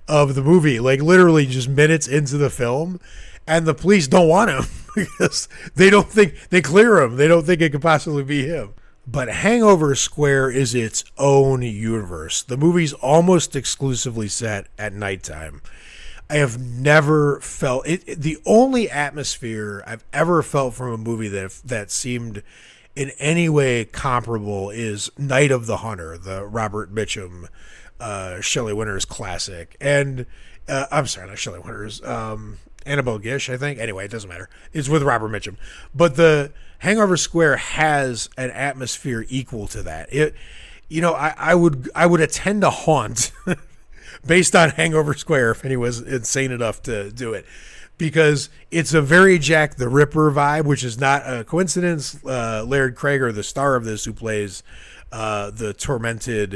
of the movie, like literally just minutes into the film, and the police don't want him because they clear him. They don't think it could possibly be him. But Hangover Square is its own universe. The movie's almost exclusively set at nighttime. I have never felt it. The only atmosphere I've ever felt from a movie that seemed in any way comparable is Night of the Hunter, the Robert Mitchum, Shelley Winters classic. And I'm sorry, not Shelley Winters, Annabelle Gish, I think. Anyway, it doesn't matter. It's with Robert Mitchum. But the Hangover Square has an atmosphere equal to that. I would attend a haunt based on Hangover Square if anyone was insane enough to do it, because it's a very Jack the Ripper vibe, which is not a coincidence. Laird Crager, the star of this, who plays the tormented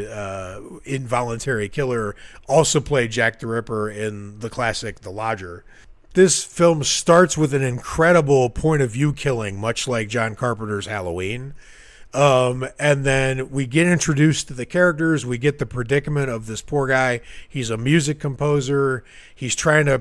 involuntary killer, also played Jack the Ripper in the classic The Lodger. This film starts with an incredible point of view killing, much like John Carpenter's Halloween. And then we get introduced to the characters. We get the predicament of this poor guy. He's a music composer. He's trying to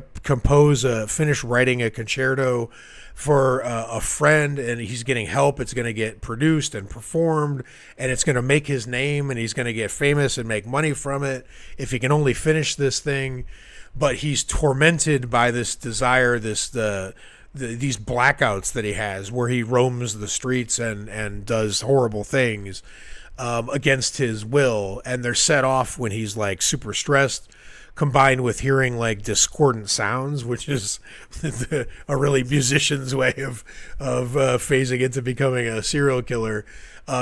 finish writing a concerto for a friend, and he's getting help. It's going to get produced and performed, and it's going to make his name, and he's going to get famous and make money from it if he can only finish this thing. But he's tormented by this desire, these blackouts that he has, where he roams the streets and does horrible things against his will, and they're set off when he's like super stressed, combined with hearing like discordant sounds, which is a really musician's way of phasing into becoming a serial killer.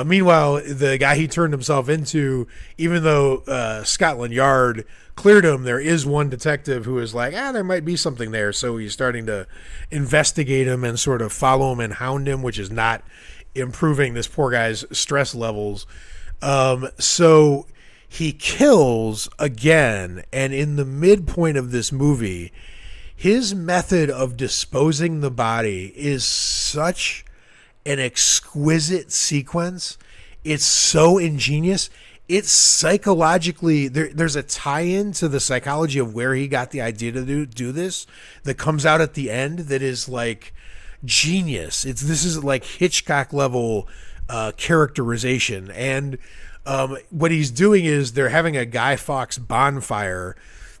Meanwhile, the guy he turned himself into, even though Scotland Yard cleared him, there is one detective who is like, there might be something there. So he's starting to investigate him and sort of follow him and hound him, which is not improving this poor guy's stress levels. So he kills again. And in the midpoint of this movie, his method of disposing the body is such an exquisite sequence. It's so ingenious. It's psychologically, there's a tie-in to the psychology of where he got the idea to do this that comes out at the end that is like genius. This is like Hitchcock level characterization. And what he's doing is they're having a Guy Fawkes bonfire,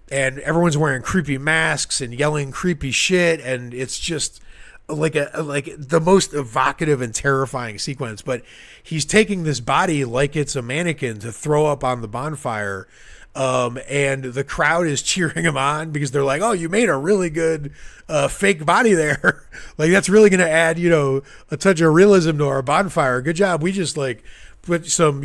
and everyone's wearing creepy masks and yelling creepy shit, and it's just like the most evocative and terrifying sequence. But he's taking this body like it's a mannequin to throw up on the bonfire, and the crowd is cheering him on because they're like, "Oh, you made a really good fake body there. Like that's really going to add, a touch of realism to our bonfire. Good job. We just like put some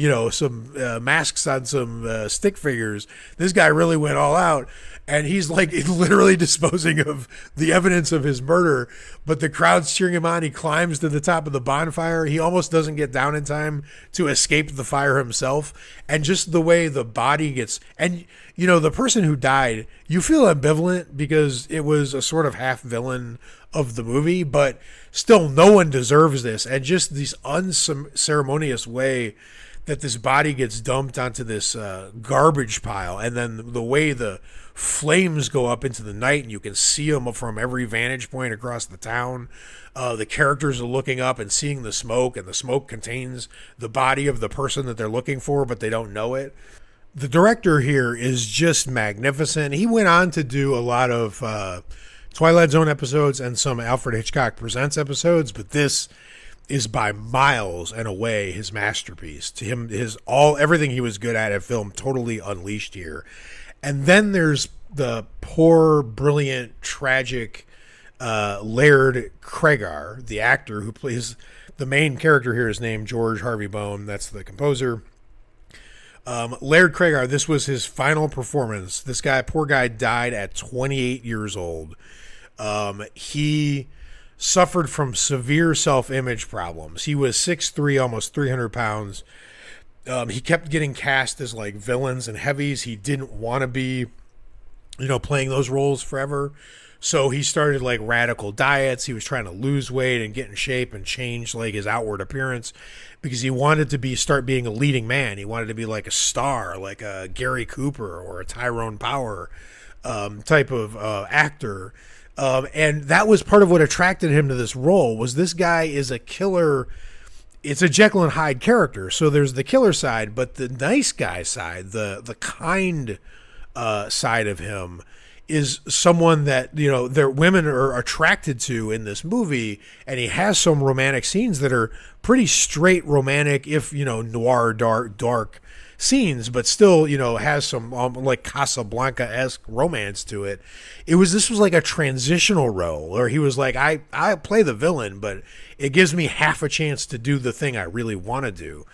masks on some stick figures. This guy really went all out." And he's like literally disposing of the evidence of his murder, but the crowd's cheering him on. He climbs to the top of the bonfire. He almost doesn't get down in time to escape the fire himself. And just the way the body gets, and the person who died, you feel ambivalent because it was a sort of half villain of the movie, but still no one deserves this. And just this unceremonious way that this body gets dumped onto this garbage pile, and then the way the flames go up into the night and you can see them from every vantage point across the town. The characters are looking up and seeing the smoke, and the smoke contains the body of the person that they're looking for, but they don't know it. The director here is just magnificent. He went on to do a lot of Twilight Zone episodes and some Alfred Hitchcock Presents episodes, but this is by miles and away his masterpiece. To him, everything he was good at film totally unleashed here. And then there's the poor, brilliant, tragic Laird Crager, the actor who plays the main character here is named George Harvey Bone. That's the composer. Laird Crager, this was his final performance. This poor guy died at 28 years old. He suffered from severe self-image problems. He was 6'3", almost 300 pounds. He kept getting cast as like villains and heavies. He didn't want to be, playing those roles forever. So he started like radical diets. He was trying to lose weight and get in shape and change like his outward appearance because he wanted to start being a leading man. He wanted to be like a star, like a Gary Cooper or a Tyrone Power type of actor. And that was part of what attracted him to this role. Was this guy is a killer it's a Jekyll and Hyde character. So there's the killer side, but the nice guy side, the kind side of him is someone that, you know, their women are attracted to in this movie, and he has some romantic scenes that are pretty straight romantic, if, you know, noir dark scenes, but still, you know, has some like Casablanca-esque romance to it. This was like a transitional role, or he was like, I play the villain, but it gives me half a chance to do the thing I really want to do.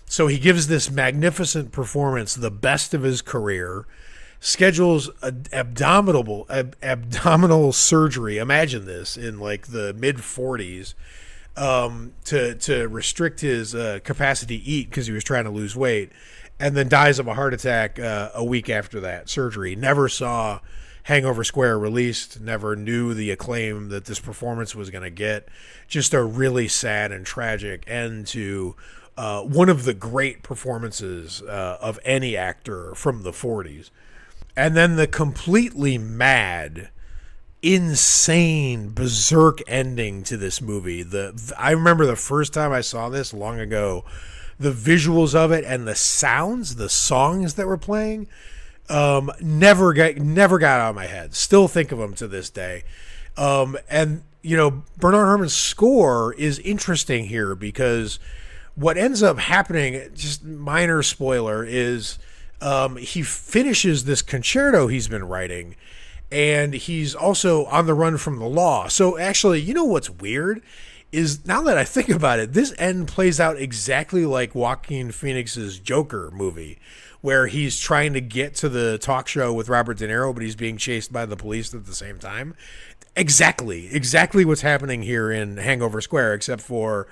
So he gives this magnificent performance, the best of his career, schedules abdominal surgery. Imagine this in like the mid 40s, to restrict his capacity to eat because he was trying to lose weight, and then dies of a heart attack a week after that surgery. Never saw Hangover Square released, never knew the acclaim that this performance was going to get. Just a really sad and tragic end to one of the great performances of any actor from the 40s. And then the completely mad, insane, berserk ending to this movie. I remember the first time I saw this long ago, the visuals of it and the sounds, the songs that were playing, never got out of my head. Still think of them to this day. And, you know, Bernard Herrmann's score is interesting here because what ends up happening, just minor spoiler, is he finishes this concerto he's been writing, and he's also on the run from the law. So actually, you know what's weird is, now that I think about it, this end plays out exactly like Joaquin Phoenix's Joker movie, where he's trying to get to the talk show with Robert De Niro, but he's being chased by the police at the same time. Exactly what's happening here in Hangover Square, except for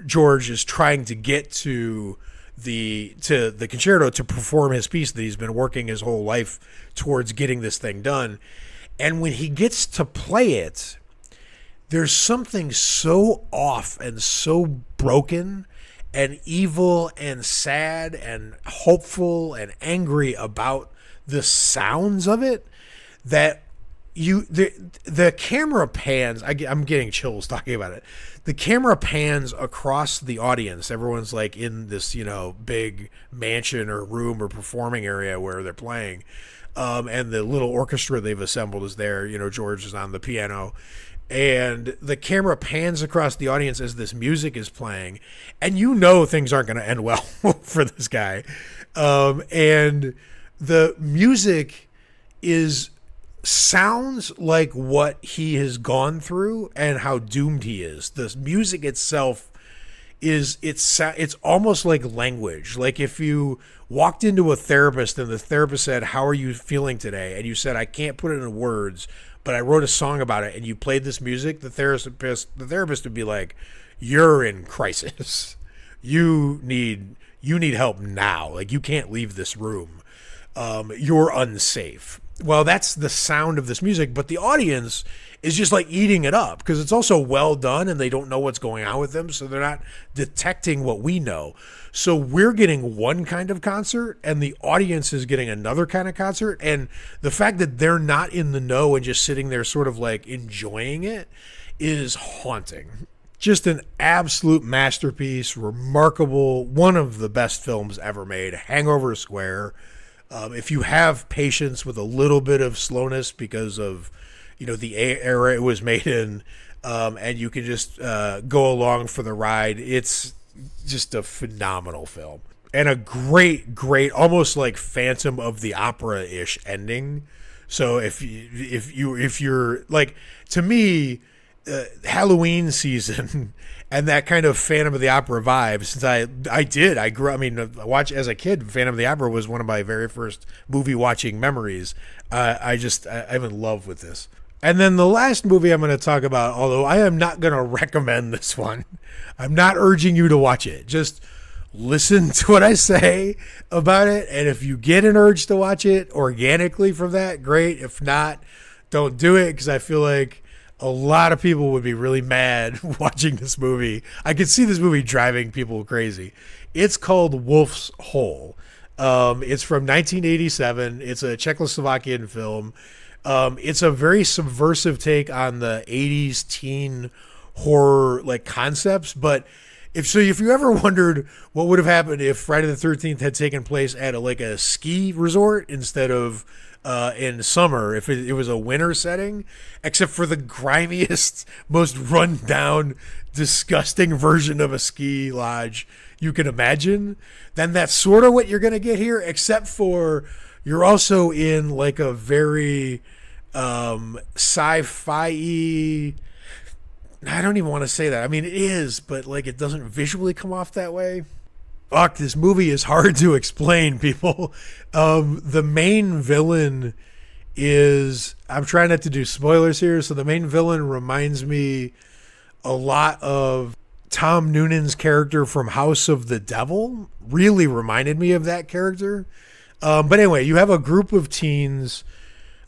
George is trying to get to the concerto to perform his piece that he's been working his whole life towards getting this thing done. And when he gets to play it, there's something so off and so broken and evil and sad and hopeful and angry about the sounds of it that the camera pans. I'm getting chills talking about it. The camera pans across the audience. Everyone's like in this, you know, big mansion or room or performing area where they're playing. And the little orchestra they've assembled is there. You know, George is on the piano. And the camera pans across the audience as this music is playing. And you know things aren't going to end well for this guy. And the music sounds like what he has gone through and how doomed he is. The music itself it's almost like language. Like if you walked into a therapist and the therapist said, "How are you feeling today?" and you said, "I can't put it in words, but I wrote a song about it," and you played this music, the therapist would be like, "You're in crisis. You need help now. Like, you can't leave this room. You're unsafe." Well, that's the sound of this music, but the audience is just like eating it up because it's also well done and they don't know what's going on with them, so they're not detecting what we know. So we're getting one kind of concert and the audience is getting another kind of concert, and the fact that they're not in the know and just sitting there sort of like enjoying it is haunting. Just an absolute masterpiece, remarkable, one of the best films ever made, Hangover Square. If you have patience with a little bit of slowness because of, you know, the era it was made in, and you can just go along for the ride, it's just a phenomenal film. And a great, almost like Phantom of the Opera-ish ending. So if you're like, to me, Halloween season and that kind of Phantom of the Opera vibe, since I watched as a kid. Phantom of the Opera was one of my very first movie watching memories. I'm in love with this. And then the last movie I'm going to talk about, although I am not going to recommend this one, I'm not urging you to watch it. Just listen to what I say about it, and if you get an urge to watch it organically from that, great. If not, don't do it, because I feel like a lot of people would be really mad watching this movie. I could see this movie driving people crazy. It's called Wolf's Hole. It's from 1987. It's a Czechoslovakian film. It's a very subversive take on the 80s teen horror like concepts, but If you ever wondered what would have happened if Friday the 13th had taken place at a ski resort instead of in summer, if it was a winter setting, except for the grimiest, most run down, disgusting version of a ski lodge you can imagine, then that's sort of what you're going to get here, except for you're also in like a very sci-fi. I don't even want to say that. I mean, it is, but like it doesn't visually come off that way. Fuck, this movie is hard to explain, people. The main villain is, I'm trying not to do spoilers here, so the main villain reminds me a lot of Tom Noonan's character from House of the Devil. Really reminded me of that character. But anyway, you have a group of teens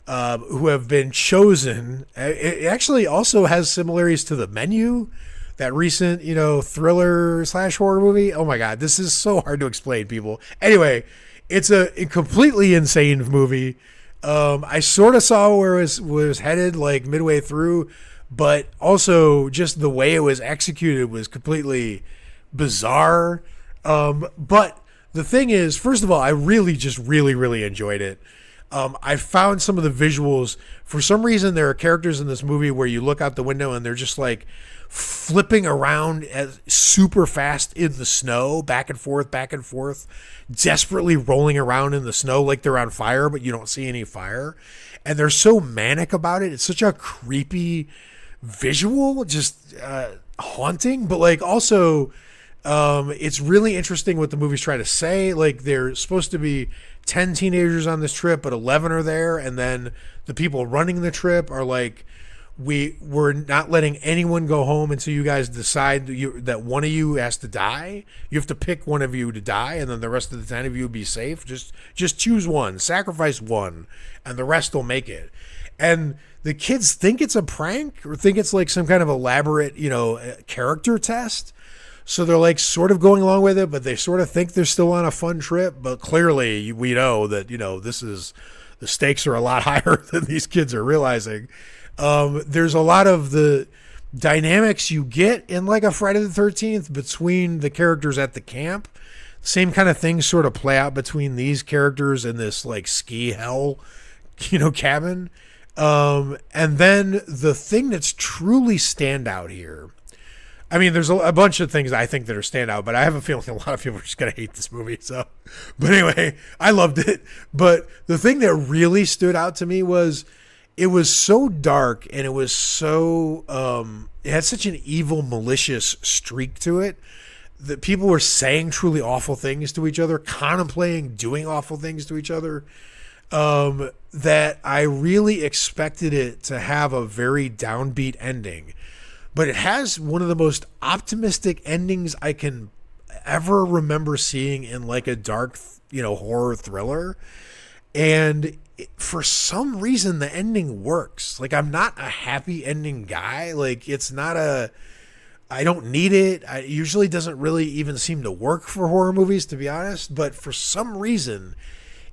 who have been chosen. It actually also has similarities to The Menu, that recent, thriller / horror movie. Oh my God, this is so hard to explain, people. Anyway, it's a completely insane movie. I sort of saw where it was headed like midway through, but also just the way it was executed was completely bizarre. But the thing is, first of all, I really just really enjoyed it. I found some of the visuals. For some reason, there are characters in this movie where you look out the window and they're just like flipping around super fast in the snow, back and forth, desperately rolling around in the snow like they're on fire, but you don't see any fire. And they're so manic about it. It's such a creepy visual, just haunting, but like also it's really interesting what the movie's trying to say. Like they're supposed to be 10 teenagers on this trip, but 11 are there, and then the people running the trip are like, we're not letting anyone go home until you guys decide that one of you has to die. You have to pick one of you to die, and then the rest of the 10 of you be safe. Just choose one, sacrifice one, and the rest will make it. And the kids think it's a prank or think it's like some kind of elaborate, character test. So they're like sort of going along with it, but they sort of think they're still on a fun trip. But clearly we know that, the stakes are a lot higher than these kids are realizing. There's a lot of the dynamics you get in like a Friday the 13th between the characters at the camp. Same kind of things sort of play out between these characters and this like ski hell, cabin. And then the thing that's truly standout here, I mean, there's a bunch of things I think that are standout, but I have a feeling a lot of people are just going to hate this movie. So, but anyway, I loved it. But the thing that really stood out to me was it was so dark and it was so, it had such an evil, malicious streak to it that people were saying truly awful things to each other, contemplating doing awful things to each other, that I really expected it to have a very downbeat ending. But it has one of the most optimistic endings I can ever remember seeing in like a dark, horror thriller. And for some reason, the ending works. Like, I'm not a happy ending guy. Like, I don't need it. It usually doesn't really even seem to work for horror movies, to be honest. But for some reason,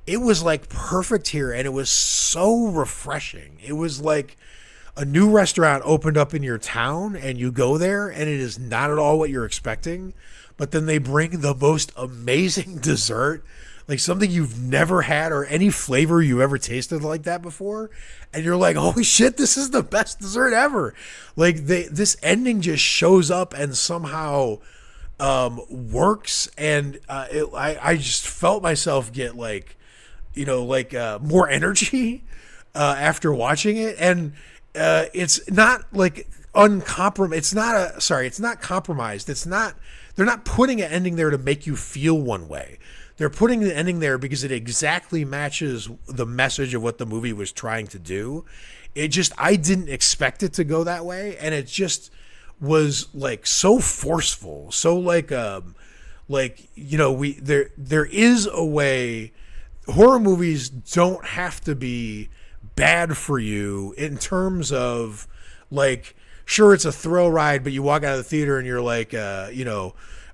it was like perfect here. And it was so refreshing. It was like a new restaurant opened up in your town and you go there and it is not at all what you're expecting, but then they bring the most amazing dessert, like something you've never had or any flavor you ever tasted like that before. And you're like, holy shit, this is the best dessert ever. Like this ending just shows up and somehow works. And I just felt myself get like, more energy after watching it. And it's not like uncompromised. It's not compromised. They're not putting an ending there to make you feel one way. They're putting the ending there because it exactly matches the message of what the movie was trying to do. I didn't expect it to go that way. And it just was like so forceful. So there is a way. Horror movies don't have to be bad for you in terms of like, sure, it's a thrill ride, but you walk out of the theater and you're like,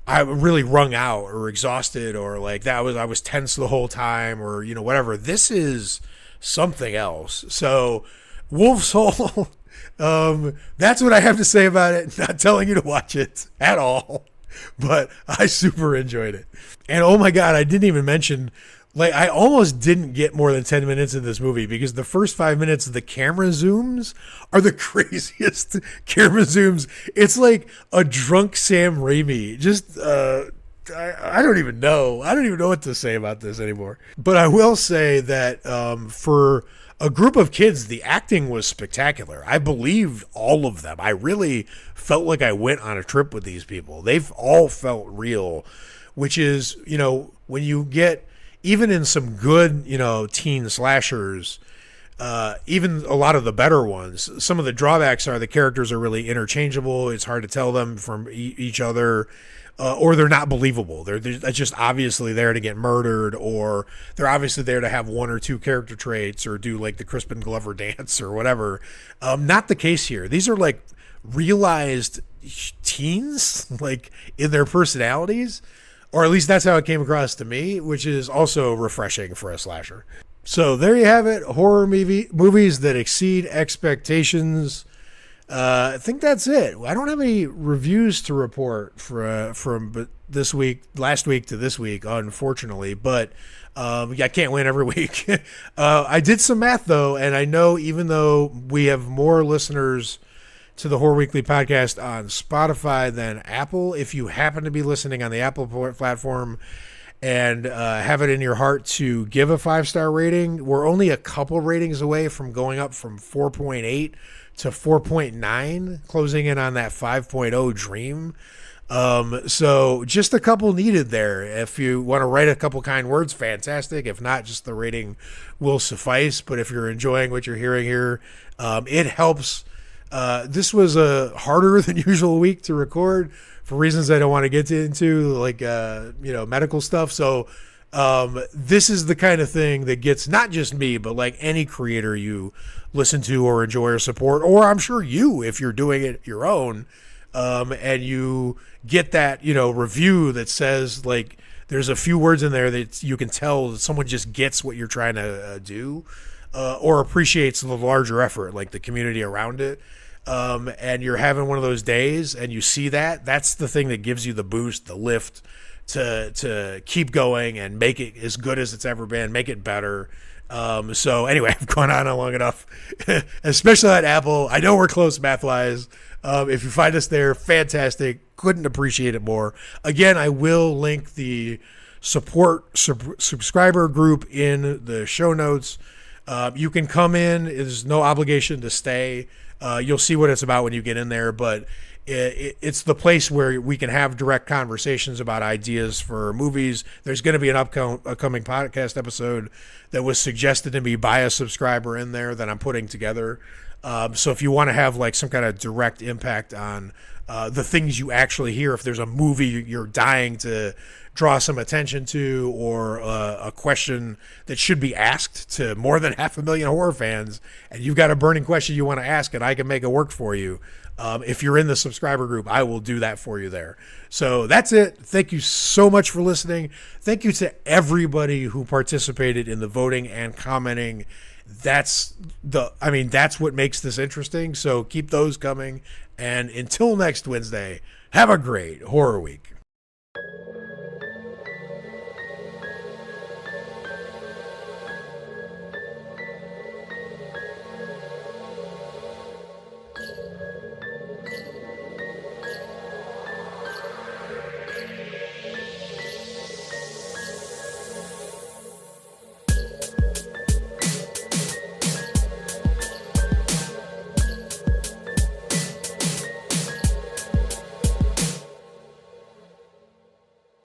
I'm really wrung out or exhausted or like I was tense the whole time or, whatever. This is something else. So Wolf's Hole, that's what I have to say about it. Not telling you to watch it at all. but I super enjoyed it. And oh my God, I didn't even mention, like, I almost didn't get more than 10 minutes in this movie because the first 5 minutes of the camera zooms are the craziest camera zooms. It's like a drunk Sam Raimi. Just, I don't even know. I don't even know what to say about this anymore. But I will say that for a group of kids, the acting was spectacular. I believed all of them. I really felt like I went on a trip with these people. They've all felt real, which is, you know, when you get, even in some good, you know, teen slashers, even a lot of the better ones, some of the drawbacks are the characters are really interchangeable. It's hard to tell them from each other. Or they're not believable. They're just obviously there to get murdered, or they're obviously there to have one or two character traits or do like the Crispin Glover dance or whatever. Not the case here. These are like realized teens, like in their personalities, or at least that's how it came across to me, which is also refreshing for a slasher. So there you have it. Horror movies that exceed expectations. I think that's it. I don't have any reviews to report from this week, last week to this week, unfortunately. But I can't win every week. I did some math though, and I know even though we have more listeners to the Horror Weekly podcast on Spotify than Apple, if you happen to be listening on the Apple platform and have it in your heart to give a 5-star rating, we're only a couple ratings away from going up from 4.8 to 4.9, closing in on that 5.0 dream. So just a couple needed there. If you want to write a couple kind words, fantastic. If not, just the rating will suffice. But if you're enjoying what you're hearing here, it helps. This was a harder than usual week to record for reasons I don't want to get into, like, medical stuff. So this is the kind of thing that gets not just me, but like any creator you listen to or enjoy or support, or I'm sure you, if you're doing it your own, and you get that, review that says like there's a few words in there that you can tell that someone just gets what you're trying to do, or appreciates the larger effort, like the community around it. And you're having one of those days and you see that's the thing that gives you the boost, the lift to keep going and make it as good as it's ever been, make it better. So anyway, I've gone on long enough, especially at Apple. I know we're close math-wise. If you find us there, fantastic. Couldn't appreciate it more. Again, I will link the subscriber group in the show notes. You can come in. There's no obligation to stay. You'll see what it's about when you get in there, but it's the place where we can have direct conversations about ideas for movies. There's going to be an upcoming podcast episode that was suggested to me by a subscriber in there that I'm putting together. So if you want to have like some kind of direct impact on the things you actually hear, if there's a movie you're dying to draw some attention to, or a question that should be asked to more than 500,000 horror fans, and you've got a burning question you want to ask and I can make it work for you, if you're in the subscriber group, I will do that for you there. So that's it. Thank you so much for listening. Thank you to everybody who participated in the voting and commenting. That's what makes this interesting. So keep those coming. And until next Wednesday, have a great horror week.